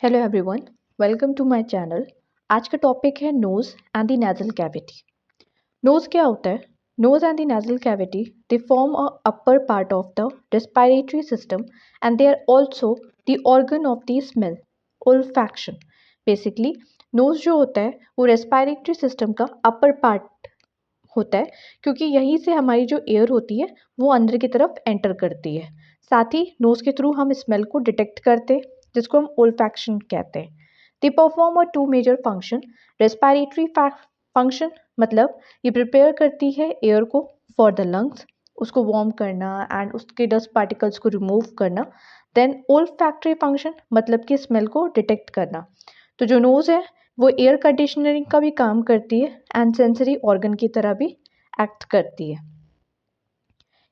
Hello everyone, welcome to my channel. आज का topic है nose and the nasal cavity. Nose क्या होता है? Nose and the nasal cavity they form a upper part of the respiratory system and they are also the organ of the smell olfaction. Basically nose जो होता है वो respiratory system का upper part होता है, क्योंकि यहीं से हमारी जो एयर होती है वो अंदर की तरफ एंटर करती है। साथ ही नोज के थ्रू हम स्मेल को डिटेक्ट करते हैं, जिसको हम ओल्फैक्शन कहते हैं। They perform a two major function. Respiratory function मतलब ये प्रिपेयर करती है एयर को फॉर द लंग्स, उसको वार्म करना एंड उसके डस्ट पार्टिकल्स को रिमूव करना। देन ओल्फैक्टरी फंक्शन मतलब कि स्मेल को डिटेक्ट करना। तो जो नोज़ है वो एयर कंडीशनरिंग का भी काम करती है एंड सेंसरी ऑर्गन की तरह भी एक्ट करती है।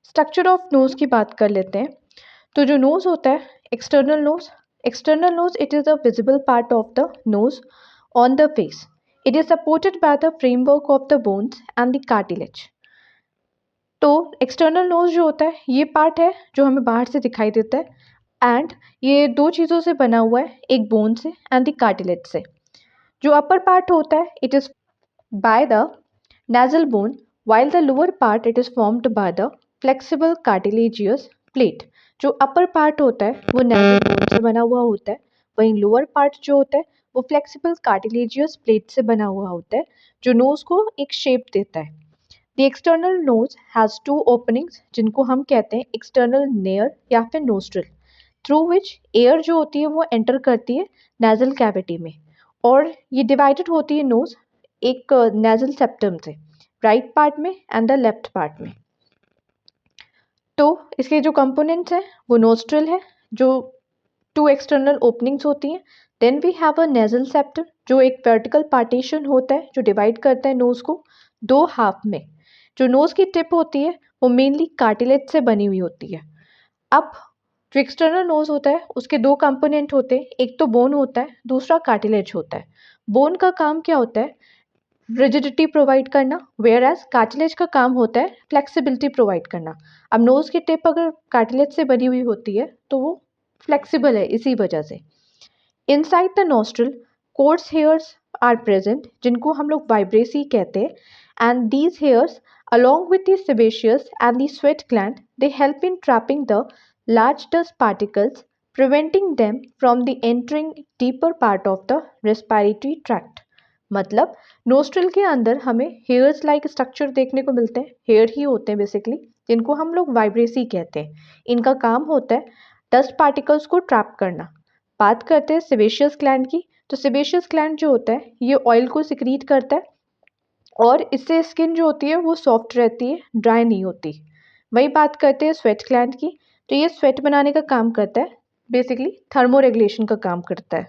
स्ट्रक्चर ऑफ नोज़ की बात कर लेते हैं। तो जो नोज़ होता है, external nose it is a visible part of the nose on the face. It is supported by the framework of the bones and the cartilage. तो एक्सटर्नल नोज जो होता है ये पार्ट है जो हमें बाहर से दिखाई देता है एंड ये दो चीज़ों से बना हुआ है, एक बोन से एंड द कार्टिलेज से। जो अपर पार्ट होता है it is by the nasal bone, while the lower part it is formed by the flexible cartilaginous plate। जो अपर पार्ट होता है वो nasal bone से बना हुआ होता है, वहीं लोअर पार्ट जो होता है वो फ्लेक्सिबल कार्टिलेजियस प्लेट से बना हुआ होता है, जो नोज को एक शेप देता है। The external nose has two openings जिनको हम कहते हैं एक्सटर्नल नेयर या फिर नोस्ट्रल, थ्रू विच एयर जो होती है वो एंटर करती है नेजल कैविटी में। और ये डिवाइडेड होती है नोज एक नेजल सेप्टम से, राइट पार्ट में एंड द लेफ्ट पार्ट में। तो इसके जो कंपोनेंट्स हैं वो नोस्ट्रल है, जो टू एक्सटर्नल ओपनिंग्स होती हैं। Then we have a nasal septum जो एक वर्टिकल पार्टीशन होता है जो डिवाइड करता है नोज को दो हाफ में। जो नोज की टिप होती है वो मेनली कार्टिलेज से बनी हुई होती है। अब जो एक्सटर्नल नोज होता है उसके दो कंपोनेंट होते हैं, एक तो बोन होता है, दूसरा कार्टिलेज होता है। बोन का काम क्या होता है? रिजिडिटी प्रोवाइड करना, वेयर एज कार्टिलेज का काम होता है फ्लेक्सिबिलिटी प्रोवाइड करना। अब नोज की टिप अगर कार्टिलेज से बनी हुई होती है तो वो फ्लेक्सिबल है इसी वजह से। Inside the nostril coarse hairs are present जिनको हम लोग वाइब्रेसी कहते हैं and these hairs along with the sebaceous and the sweat gland they help in trapping the large dust particles, preventing them from the entering deeper part of the respiratory tract। मतलब nostril के अंदर हमें hairs like structure देखने को मिलते हैं, hair ही होते हैं बेसिकली, जिनको हम लोग वाइब्रेसी कहते हैं। इनका काम होता है डस्ट पार्टिकल्स को ट्रैप करना। बात करते हैं सेबेशियस ग्लैंड की, तो सेबेशियस ग्लैंड जो होता है ये ऑयल को सिक्रीट करता है और इससे स्किन जो होती है वो सॉफ्ट रहती है, ड्राई नहीं होती। वही बात करते हैं स्वेट ग्लैंड की, तो ये स्वेट बनाने का काम करता है, बेसिकली थर्मो रेगुलेशन का काम करता है।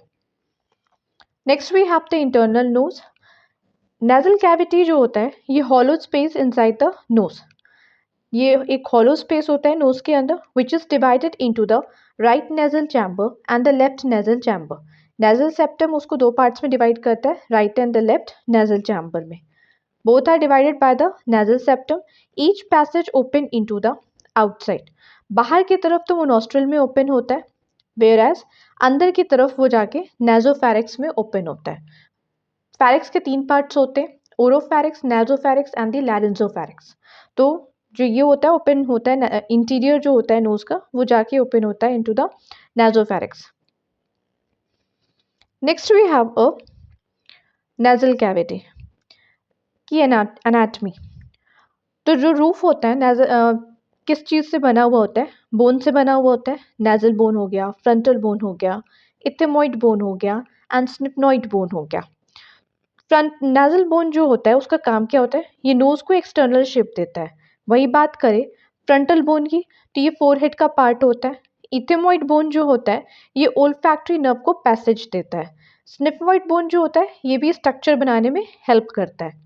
Next we have the internal nose. Nasal cavity जो होता है ये hollow space inside the nose, ये एक हॉलो स्पेस होता है नोज के अंदर which is divided into the right nasal chamber and the left nasal chamber. Nasal septum उसको दो पार्ट्स में डिवाइड करता है, right and the left nasal chamber में। Both are divided by the nasal septum, each passage open into the outside. बाहर की तरफ तो वो नॉस्ट्रल में ओपन होता है, वेयर एज अंदर की तरफ वो जाके नेजोफेरिक्स में ओपन होता है। फेरिक्स के तीन पार्ट्स होते हैं, ओरोफेरिक्स, नेजोफेरिक्स एंड द लैरिंजोफेरिक्स। तो जो ये होता है ओपन होता है, इंटीरियर जो होता है नोज का वो जाके ओपन होता है into the nasopharynx. Next we have a nasal cavity की एनाटमी। तो जो रूफ होता है किस चीज़ से बना हुआ होता है? बोन से बना हुआ होता है। नेजल बोन हो गया, फ्रंटल बोन हो गया, इथेमॉइड बोन हो गया एंड स्निफनॉइड बोन हो गया। फ्रंट नेजल बोन जो होता है उसका काम क्या होता है? ये नोज को एक्सटर्नल शेप देता है। वही बात करें फ्रंटल बोन की, तो ये फोरहेड का पार्ट होता है। इथेमॉइड बोन जो होता है ये ओल्फैक्टरी नर्व को पैसेज देता है। स्निफनॉइड बोन जो होता है ये भी स्ट्रक्चर बनाने में हेल्प करता है।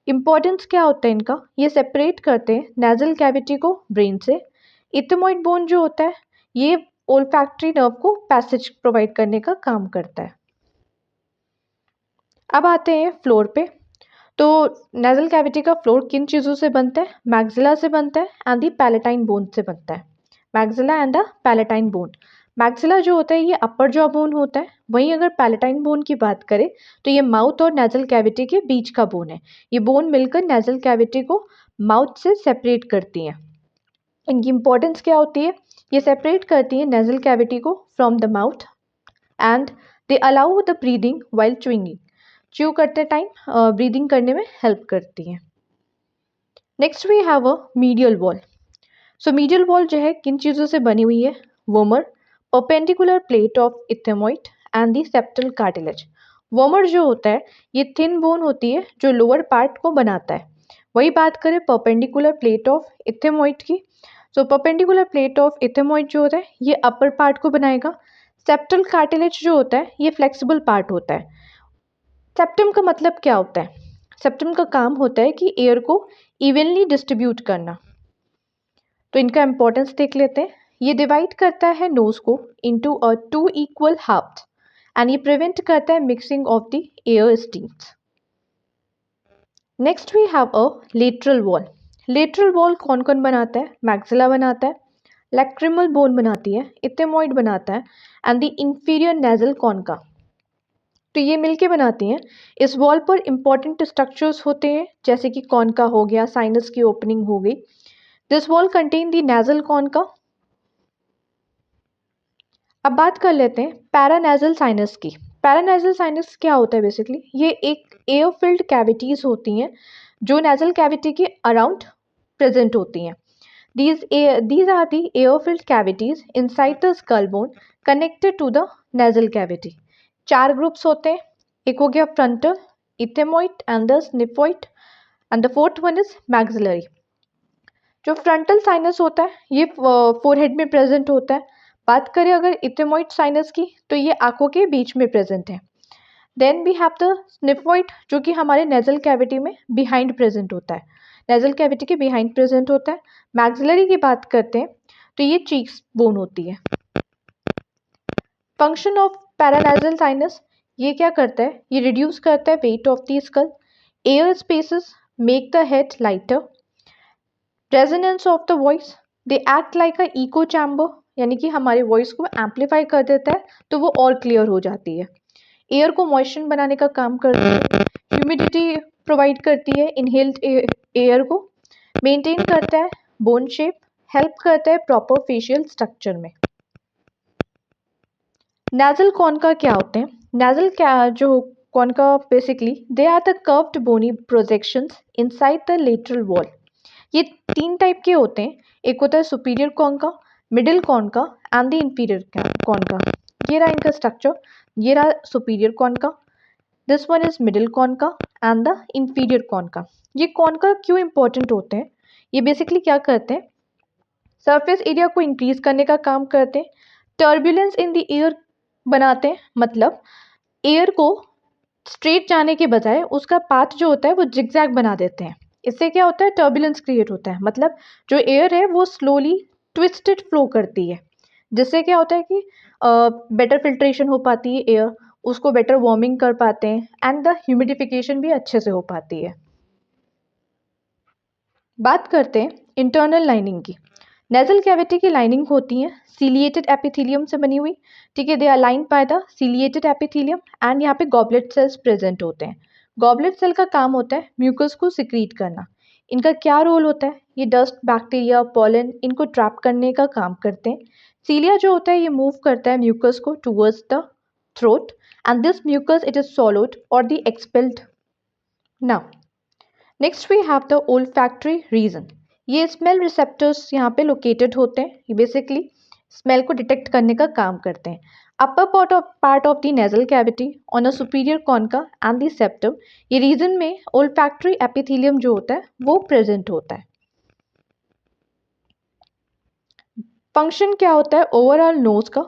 इंपॉर्टेंस क्या होता है इनका? ये सेपरेट करते हैं नेजल कैविटी को ब्रेन से। इथेमॉइड बोन जो होता है ये ओल्फैक्टरी नर्व को पैसेज प्रोवाइड करने का काम करता है। अब आते हैं फ्लोर पे। तो नेजल कैविटी का फ्लोर किन चीज़ों से बनता है? मैग्जिला से बनता है एंड द पैलेटाइन बोन से बनता है। Maxilla and the palatine bone. Maxilla जो होता है ये अपर जॉ बोन होता है। वहीं अगर पैलेटाइन बोन की बात करें तो ये माउथ और नेजल कैविटी के बीच का बोन है। ये बोन मिलकर नेजल कैविटी को माउथ से सेपरेट करती हैं। इनकी इंपॉर्टेंस क्या होती है? ये सेपरेट करती है नेजल कैविटी को from the mouth and they allow the breathing while chewing. Chew करते टाइम ब्रीदिंग करने में हेल्प करती हैं। Next we have a medial wall. So medial wall जो है किन चीज़ों से बनी हुई है? Vomer, perpendicular plate of ethmoid and the septal cartilage. Vomer जो होता है ये थिन बोन होती है जो लोअर पार्ट को बनाता है। वही बात करें परपेंडिकुलर प्लेट ऑफ इथेमोइड की, सो परपेंडिकुलर प्लेट ऑफ इथेमोइड जो होता है ये अपर पार्ट को बनाएगा। सेप्टल कार्टिलेज जो होता है ये फ्लेक्सिबल पार्ट होता है। सेप्टम का मतलब क्या होता है? सेप्टम का काम होता है कि एयर को इवनली डिस्ट्रीब्यूट करना। तो इनका इंपॉर्टेंस देख लेते हैं। ये डिवाइड करता है नोज को into a 2 equal halves and ये प्रिवेंट करता है mixing of the air streams. Next we have a lateral wall. Lateral wall कौन कौन बनाता है? मैक्सिला बनाता है, लैक्रिमल बोन बनाती है, इथेमॉइड बनाता है and the inferior nasal concha. तो ये मिलके बनाती हैं। इस वॉल पर इंपॉर्टेंट स्ट्रक्चर्स होते हैं जैसे कि कॉन्का हो गया, साइनस की ओपनिंग हो गई। This wall contain the nasal concha. अब बात कर लेते हैं पैरानेजल साइनस की। पैरानेजल साइनस क्या होता है? बेसिकली ये एक एयर फिल्ड कैविटीज होती हैं जो नेजल कैविटी के अराउंड प्रेजेंट होती हैं। These are the air-filled cavities inside the skull bone connected to the nasal cavity. 4 groups होते हैं। एक हो गया frontal, ethmoid and the sphenoid and the fourth one is maxillary. जो फ्रंटल साइनस होता है ये फोरहेड में प्रेजेंट होता है। बात करें अगर इथेमोइड साइनस की तो ये आंखों के बीच में प्रेजेंट है। देन वी हैव द स्निफोइड जो कि हमारे नेजल कैविटी में बिहाइंड प्रेजेंट होता है। नेजल कैविटी के बिहाइंड प्रेजेंट होता है। मैक्सिलरी की बात करते हैं तो ये चीक्स बोन होती है। फंक्शन ऑफ पैरानेजल साइनस, ये क्या करता है? ये रिड्यूस करता है weight of the skull, air spaces, make the head lighter, resonance of the voice, they act like a echo chamber, यानी कि हमारे वॉइस को एम्पलीफाई कर देता है तो वो और क्लियर हो जाती है। एयर को मॉइस्चर बनाने का काम करती है, ह्यूमिडिटी प्रोवाइड करती है इनहेल्ड एयर को, मेंटेन करता है बोन शेप, हेल्प करता है प्रॉपर फेशियल स्ट्रक्चर में। नेजल कॉन्का क्या होते हैं? नेजल क्या जो concha basically they are the curved bony projections inside the lateral wall. ये 3 टाइप के होते हैं। एक होता है superior concha, middle concha and the inferior concha. ये रहा इनका स्ट्रक्चर। ये रहा superior concha, this one is middle concha and the inferior concha. ये कॉन्का क्यों इंपॉर्टेंट होते हैं? ये बेसिकली क्या करते हैं? सरफेस एरिया को इंक्रीज करने का काम करते हैं, टर्बुलेंस इन द एयर बनाते हैं, मतलब एयर को स्ट्रेट जाने के बजाय उसका पाथ जो होता है वो जिगजैग बना देते हैं। इससे क्या होता है? टर्बुलेंस क्रिएट होता है, मतलब जो एयर है वो स्लोली ट्विस्टेड फ्लो करती है, जिससे क्या होता है कि बेटर फिल्ट्रेशन हो पाती है एयर, उसको बेटर वार्मिंग कर पाते हैं एंड द ह्यूमिडिफिकेशन भी अच्छे से हो पाती है। बात करते हैं इंटरनल लाइनिंग की। नेजल कैविटी की लाइनिंग होती है सीलिएटेड एपिथेलियम से बनी हुई। ठीक है, they are lined by the ciliated epithelium and यहाँ पे गॉबलेट सेल्स प्रेजेंट होते हैं। गॉबलेट सेल का काम होता है म्यूकस को सिक्रीट करना। इनका क्या रोल होता है? ये डस्ट, बैक्टीरिया, पॉलन इनको ट्रैप करने का काम करते हैं। सीलिया जो होता है ये मूव करता है म्यूकस को towards the throat and this mucus it is swallowed और the expelled. Now next we have the olfactory region. ये स्मेल रिसेप्टर्स यहाँ पे लोकेटेड होते हैं। ये बेसिकली स्मेल को डिटेक्ट करने का काम करते हैं। अपर part of the nasal cavity on a superior concha and the septum, ये रीजन में ओल्फैक्टरी एपिथेलियम जो होता है वो प्रेजेंट होता है। फंक्शन क्या होता है ओवरऑल नोज का?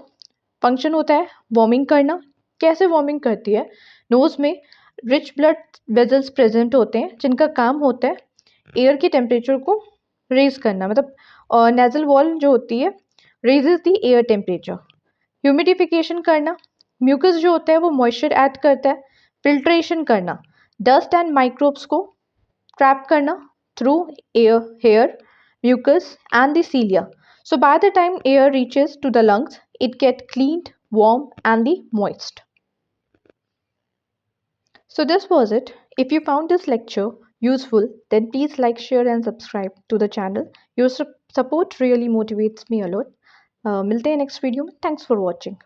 फंक्शन होता है वार्मिंग करना। कैसे वार्मिंग करती है? नोज में रिच ब्लड वेजल्स प्रेजेंट होते हैं जिनका काम होता है एयर के टेम्परेचर को रेज करना, मतलब नेजल वॉल जो होती है raises the air temperature. Humidification करना, म्यूकस जो होता है वो मॉइस्चर ऐड करता है। फिल्ट्रेशन करना, डस्ट एंड माइक्रोब्स को ट्रैप करना through air, hair, mucus and the cilia. So by the time air reaches to the lungs, it gets cleaned, warm and the moist. So this was it. If you found this lecture useful, then please like, share and subscribe to the channel. Your support really motivates me a lot. मिलते हैं next video में. Thanks for watching.